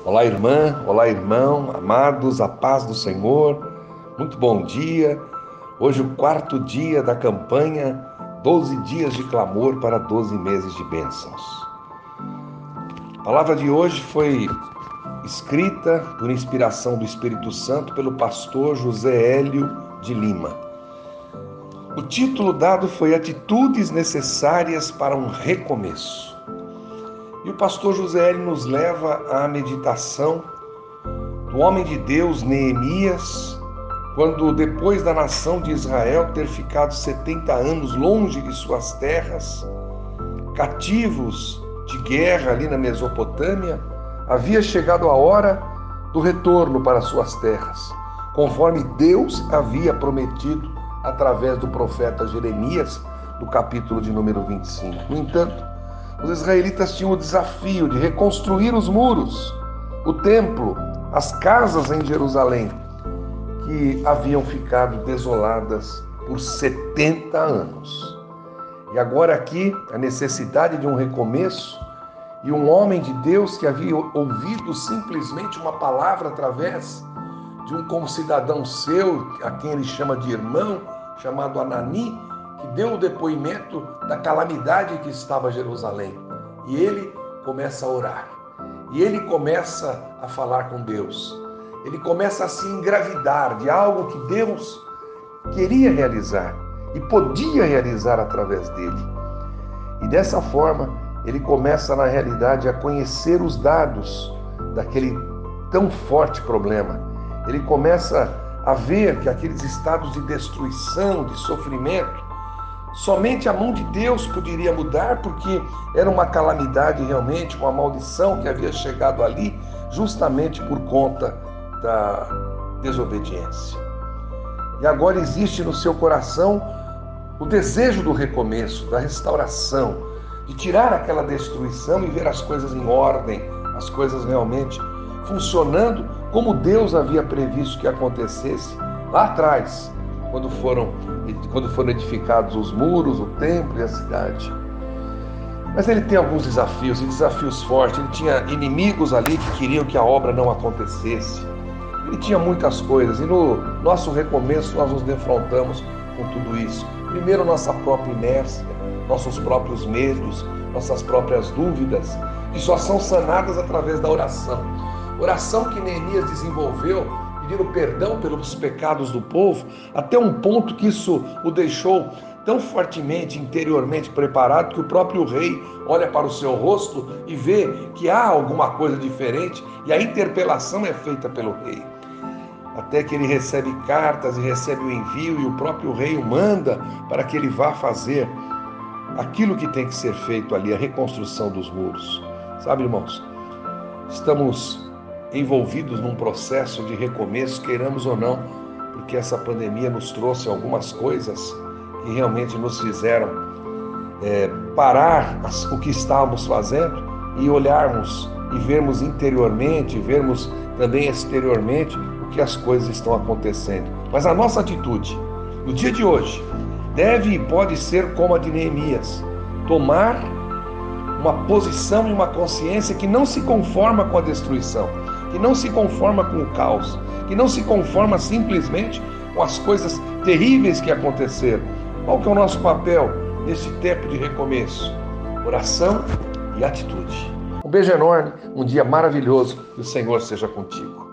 Olá, irmã, olá, irmão, amados, a paz do Senhor, muito bom dia. Hoje, o quarto dia da campanha, 12 dias de clamor para 12 meses de bênçãos. A palavra de hoje foi escrita por inspiração do Espírito Santo pelo pastor José Hélio de Lima. O título dado foi Atitudes Necessárias para um Recomeço. E o pastor José Hélio nos leva à meditação do homem de Deus, Neemias, quando depois da nação de Israel ter ficado 70 anos longe de suas terras, cativos de guerra ali na Mesopotâmia, havia chegado a hora do retorno para suas terras, conforme Deus havia prometido através do profeta Jeremias, no capítulo de número 25. No entanto, os israelitas tinham o desafio de reconstruir os muros, o templo, as casas em Jerusalém, que haviam ficado desoladas por 70 anos. E agora aqui, a necessidade de um recomeço, e um homem de Deus que havia ouvido simplesmente uma palavra através de um concidadão seu, a quem ele chama de irmão, chamado Anani, que deu o depoimento da calamidade que estava Jerusalém. E ele começa a orar. E ele começa a falar com Deus. Ele começa a se engravidar de algo que Deus queria realizar e podia realizar através dele. E dessa forma, ele começa, na realidade, a conhecer os dados daquele tão forte problema. Ele começa a ver que aqueles estados de destruição, de sofrimento, somente a mão de Deus poderia mudar, porque era uma calamidade realmente, uma maldição que havia chegado ali justamente por conta da desobediência. E agora existe no seu coração o desejo do recomeço, da restauração, de tirar aquela destruição e ver as coisas em ordem, as coisas realmente funcionando como Deus havia previsto que acontecesse lá atrás, quando foram edificados os muros, o templo e a cidade. Mas ele tem alguns desafios, e desafios fortes. Ele tinha inimigos ali que queriam que a obra não acontecesse. Ele tinha muitas coisas, e no nosso recomeço nós nos defrontamos com tudo isso. Primeiro, nossa própria inércia, nossos próprios medos, nossas próprias dúvidas, que só são sanadas através da oração. Oração que Neemias desenvolveu, pedindo perdão pelos pecados do povo, até um ponto que isso o deixou tão fortemente, interiormente preparado, que o próprio rei olha para o seu rosto e vê que há alguma coisa diferente, e a interpelação é feita pelo rei. Até que ele recebe cartas e recebe o envio, e o próprio rei o manda para que ele vá fazer aquilo que tem que ser feito ali, a reconstrução dos muros. Sabe, irmãos, estamos envolvidos num processo de recomeço, queiramos ou não, porque essa pandemia nos trouxe algumas coisas que realmente nos fizeram parar o que estávamos fazendo e olharmos e vermos interiormente, vermos também exteriormente o que as coisas estão acontecendo. Mas a nossa atitude, no dia de hoje, deve e pode ser como a de Neemias, tomar uma posição e uma consciência que não se conforma com a destruição, que não se conforma com o caos, que não se conforma simplesmente com as coisas terríveis que aconteceram. Qual que é o nosso papel nesse tempo de recomeço? Oração e atitude. Um beijo enorme, um dia maravilhoso, que o Senhor seja contigo.